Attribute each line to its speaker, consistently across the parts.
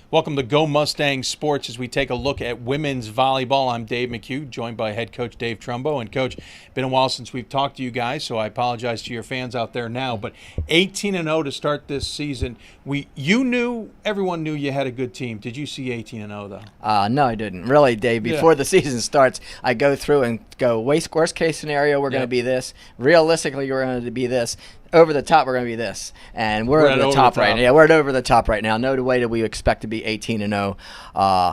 Speaker 1: Welcome to Go Mustangs Sports as we take a look at women's volleyball. I'm Dave McHugh, joined by head coach Dave Trumbo. And coach, been a while since we've talked to you guys, so I apologize to your fans out there now. But 18-0 to start this season. Everyone knew you had a good team. Did you see 18-0 though?
Speaker 2: No, I didn't. Really, Dave, before the season starts, I go through and go, worst case scenario, we're going to be this. Realistically, we're going to be this. Over the top, we're going to be this, and we're over the top right now. Yeah, we're at over the top right now. No way do we expect to be 18-0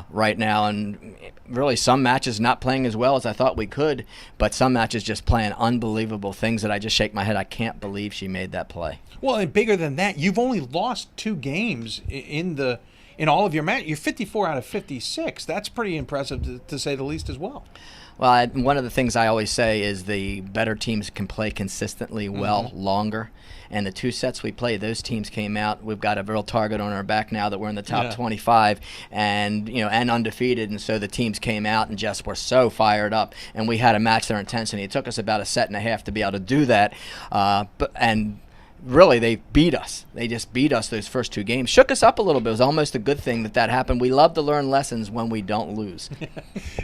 Speaker 2: right now, and really some matches not playing as well as I thought we could, but some matches just playing unbelievable things that I just shake my head. I can't believe she made that play.
Speaker 1: Well, and bigger than that, you've only lost 2 games in all of your matches. You're 54 out of 56. That's pretty impressive to say the least as well.
Speaker 2: Well, one of the things I always say is the better teams can play consistently well longer. And the 2 sets we played, those teams came out. We've got a real target on our back now that we're in the top 25 and undefeated. And so the teams came out and just were so fired up. And we had to match their intensity. It took us about a set and a half to be able to do that. Really, they beat us. They just beat us those first 2 games. Shook us up a little bit. It was almost a good thing that happened. We love to learn lessons when we don't lose.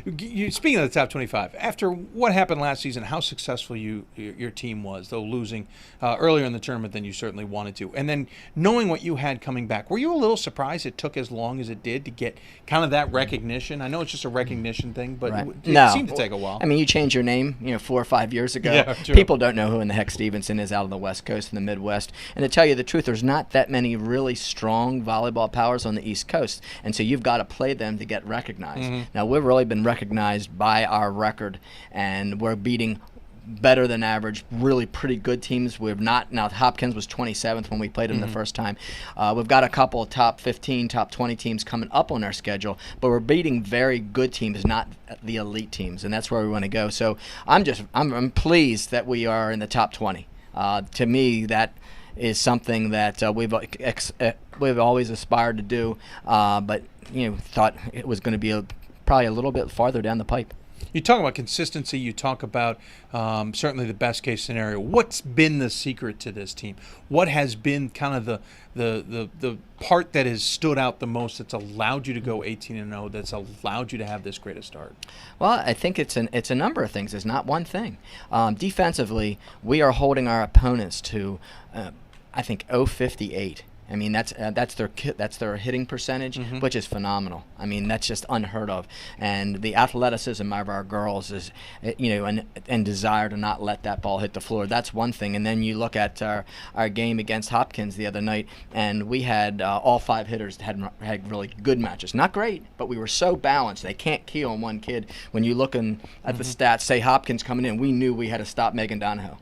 Speaker 1: Speaking of the top 25, after what happened last season, how successful your team was, though losing earlier in the tournament than you certainly wanted to. And then knowing what you had coming back, were you a little surprised it took as long as it did to get kind of that recognition? I know it's just a recognition thing, but it seemed to take a while.
Speaker 2: I mean, you changed your name 4 or 5 years ago.
Speaker 1: Yeah, true.
Speaker 2: People don't know who in the heck Stevenson is out on the West Coast and the Midwest. And to tell you the truth, there's not that many really strong volleyball powers on the East Coast. And so you've got to play them to get recognized. Now, we've really been recognized by our record, and we're beating better than average, really pretty good teams. We've not, now Hopkins was 27th when we played them the first time. We've got a couple of top 15, top 20 teams coming up on our schedule, but we're beating very good teams, not the elite teams, and that's where we want to go. So I'm pleased that we are in the top 20. To me, that is something that we've always aspired to do, but thought it was going to be probably a little bit farther down the pipe.
Speaker 1: You talk about consistency. You talk about certainly the best case scenario. What's been the secret to this team? What has been kind of the part that has stood out the most that's allowed you to go 18-0, that's allowed you to have this great a start?
Speaker 2: Well, I think it's a number of things. It's not one thing. Defensively, we are holding our opponents to, I think, 0.58. I mean, that's their hitting percentage, which is phenomenal. I mean, that's just unheard of. And the athleticism of our girls is, and desire to not let that ball hit the floor. That's one thing. And then you look at our game against Hopkins the other night, and we had all 5 hitters had really good matches. Not great, but we were so balanced. They can't key on one kid. When you look at the stats, say Hopkins coming in, we knew we had to stop Megan Donahoe.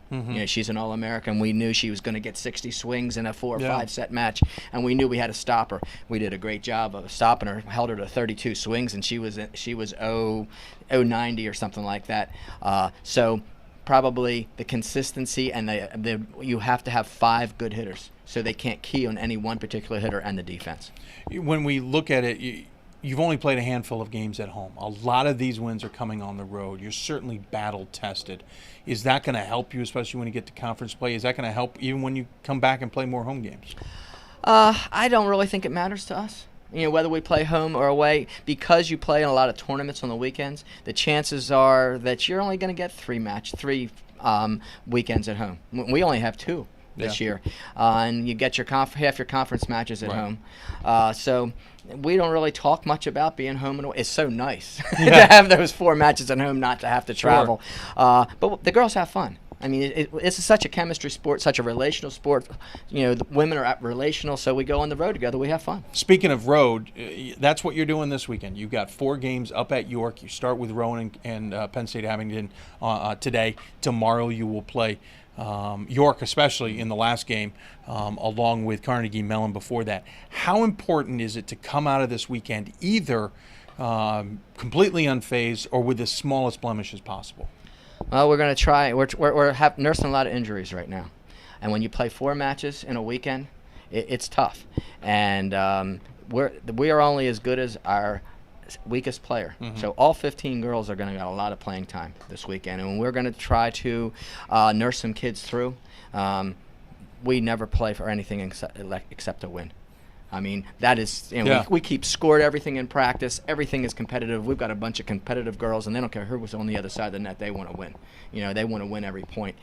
Speaker 2: She's an All-American. We knew she was going to get 60 swings in a 4 or 5 set match. And we knew we had to stop her. We did a great job of stopping her, held her to 32 swings, and she was 0.90 or something like that. So probably the consistency and you have to have 5 good hitters, so they can't key on any one particular hitter and the defense.
Speaker 1: When we look at it, you've only played a handful of games at home. A lot of these wins are coming on the road. You're certainly battle-tested. Is that going to help you, especially when you get to conference play? Is that going to help even when you come back and play more home games?
Speaker 2: I don't really think it matters to us. Whether we play home or away, because you play in a lot of tournaments on the weekends, the chances are that you're only going to get 3 weekends at home. We only have 2 this year, and you get half your conference matches at home. So we don't really talk much about being home and away. It's so nice to have those 4 matches at home, not to have to travel. But the girls have fun. I mean, it's such a chemistry sport, such a relational sport. The women are relational, so we go on the road together. We have fun.
Speaker 1: Speaking of road, that's what you're doing this weekend. You've got 4 games up at York. You start with Rowan and Penn State Abington today. Tomorrow you will play York, especially in the last game, along with Carnegie Mellon before that. How important is it to come out of this weekend either completely unfazed or with the smallest blemishes possible?
Speaker 2: Well, we're going to try. We're nursing a lot of injuries right now. And when you play 4 matches in a weekend, it's tough. And we are only as good as our weakest player. So all 15 girls are going to get a lot of playing time this weekend. And we're going to try to nurse some kids through. We never play for anything except to win. I mean, that is,
Speaker 1: Yeah.
Speaker 2: we keep scored everything in practice. Everything is competitive. We've got a bunch of competitive girls, and they don't care who was on the other side of the net. They want to win. They want to win every point.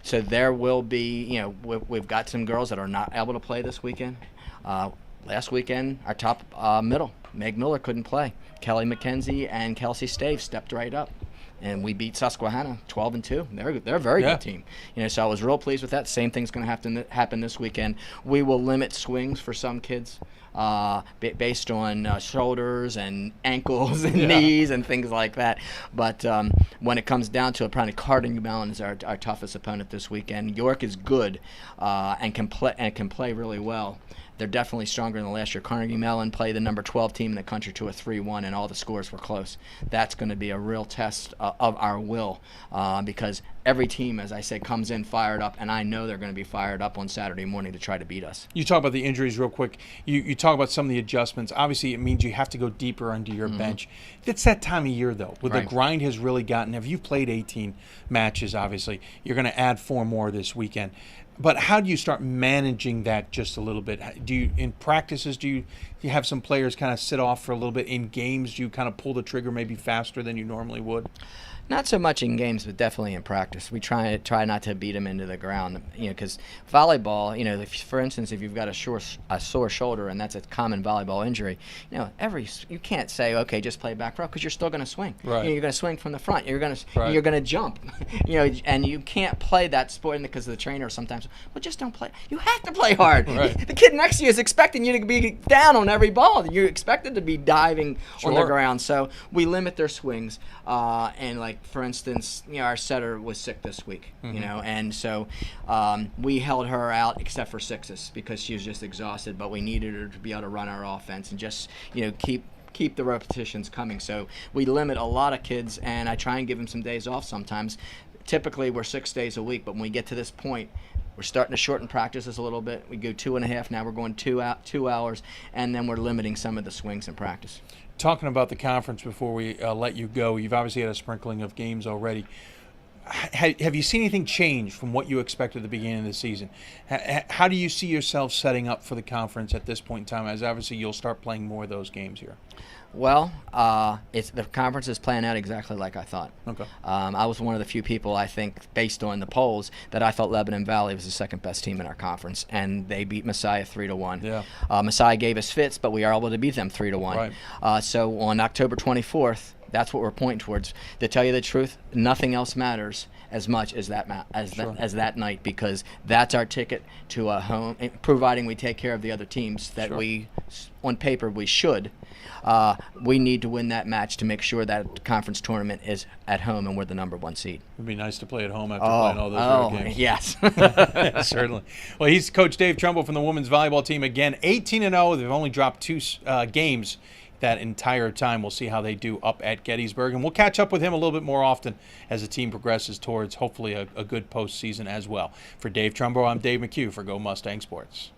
Speaker 2: So there will be, we've got some girls that are not able to play this weekend. Last weekend, our top middle, Meg Miller, couldn't play. Kelly McKenzie and Kelsey Stave stepped right up, and we beat Susquehanna 12-2. They're a very good team. So I was real pleased with that. Same thing's going to happen this weekend. We will limit swings for some kids based on shoulders and ankles and knees and things like that. But when it comes down to it, probably Carnegie Mellon is our toughest opponent this weekend. York is good and can play really well. They're definitely stronger than last year. Carnegie Mellon played the number 12 team in the country to a 3-1, and all the scores were close. That's going to be a real test of our will because every team, as I said, comes in fired up, and I know they're going to be fired up on Saturday morning to try to beat us.
Speaker 1: You talk about the injuries real quick. You talk about some of the adjustments. Obviously, it means you have to go deeper under your bench. It's that time of year, though, where the grind has really gotten. If you've played 18 matches, obviously, you're going to add 4 more this weekend. But how do you start managing that just a little bit? Do you, in practices, do you have some players kind of sit off for a little bit? In games, do you kind of pull the trigger maybe faster than you normally would?
Speaker 2: Not so much in games, but definitely in practice. We try not to beat them into the ground, because volleyball, for instance, if you've got a sore shoulder, and that's a common volleyball injury, you can't say, okay, just play back row, because you're still going to swing.
Speaker 1: Right.
Speaker 2: You're going to swing from the front. You're going to jump. And you can't play that sport because the trainer sometimes, well, just don't play. You have to play hard.
Speaker 1: Right.
Speaker 2: The kid next to you is expecting you to be down on every ball. You're expected to be diving on the ground. So we limit their swings, and for instance, our setter was sick this week, and so we held her out except for sixes because she was just exhausted, but we needed her to be able to run our offense and just, keep the repetitions coming. So we limit a lot of kids, and I try and give them some days off sometimes. Typically, we're 6 days a week, but when we get to this point, we're starting to shorten practices a little bit. We go 2.5 now. We're going 2 hours, and then we're limiting some of the swings in practice.
Speaker 1: Talking about the conference before we let you go, you've obviously had a sprinkling of games already. Have you seen anything change from what you expected at the beginning of the season? How do you see yourself setting up for the conference at this point in time, as obviously you'll start playing more of those games here?
Speaker 2: Well, the conference is playing out exactly like I thought.
Speaker 1: Okay.
Speaker 2: I was one of the few people, I think, based on the polls, that I thought Lebanon Valley was the second best team in our conference, and they beat Messiah 3-1.
Speaker 1: Yeah.
Speaker 2: Messiah gave us fits, but we are able to beat them 3-1.
Speaker 1: Right.
Speaker 2: So on October 24th, that's what we're pointing towards. To tell you the truth, nothing else matters as much as that night, because that's our ticket to a home, providing we take care of the other teams that we, on paper, we should. We need to win that match to make sure that conference tournament is at home and we're the number 1 seed.
Speaker 1: It'd be nice to play at home after playing all those road games.
Speaker 2: Yes.
Speaker 1: Certainly. Well, he's Coach Dave Trumbo from the women's volleyball team. Again, 18-0. They've only dropped 2 games that entire time. We'll see how they do up at Gettysburg, and we'll catch up with him a little bit more often as the team progresses towards hopefully a good postseason as well. For Dave Trumbo, I'm Dave McHugh for Go Mustang Sports.